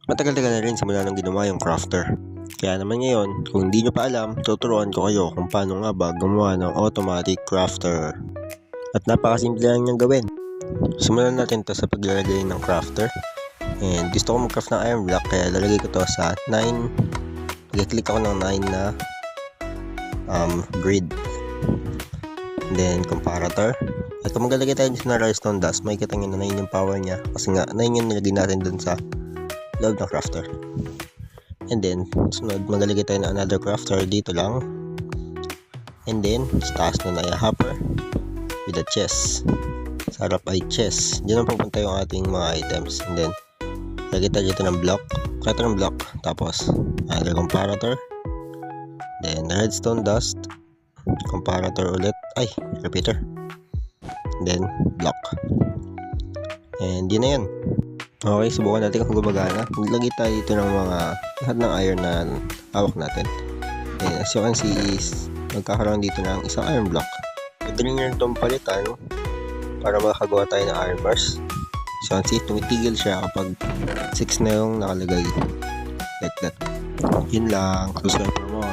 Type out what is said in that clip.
Matagal-tagal na rin simula nung ginawa yung crafter. Kaya naman ngayon, kung hindi nyo pa alam, tuturuan ko kayo kung paano nga ba gumawa ng automatic crafter. At napakasimple lang niyang gawin. Simulan natin to sa paglalagay ng crafter. And gusto ko mag-craft ng iron block, kaya lalagay ko to sa 9. Mag-click ako ng 9 na grid. And then comparator. At kung maglalagay tayo dito na redstone dust, makikita nyo na 9 yung power niya. Kasi nga 9 yung nilagay natin dun sa loob ng crafter. And then sunod, maglalagay tayo ng another crafter dito lang. And then sa taas na yung hopper with a chest. Sa harap ay chest. Diyan ang pupunta yung ating mga items. And then lagay tayo dito ng block. Kahit ng block. Tapos another comparator. Then redstone dust. Comparator ulit. Ay, repeater. And then block. And yun na yan. Okay, subukan natin kung gumagana. Maglagay tayo dito ng mga lahat ng iron na hawak natin. And as you can see is magkakaroon dito ng isang iron block. Pwede rin nyo itong palitan para makagawa tayo ng iron bars. So, see, tumitigil siya kapag 6 na yung nakalagay. Like that. Yun lang. Subscribe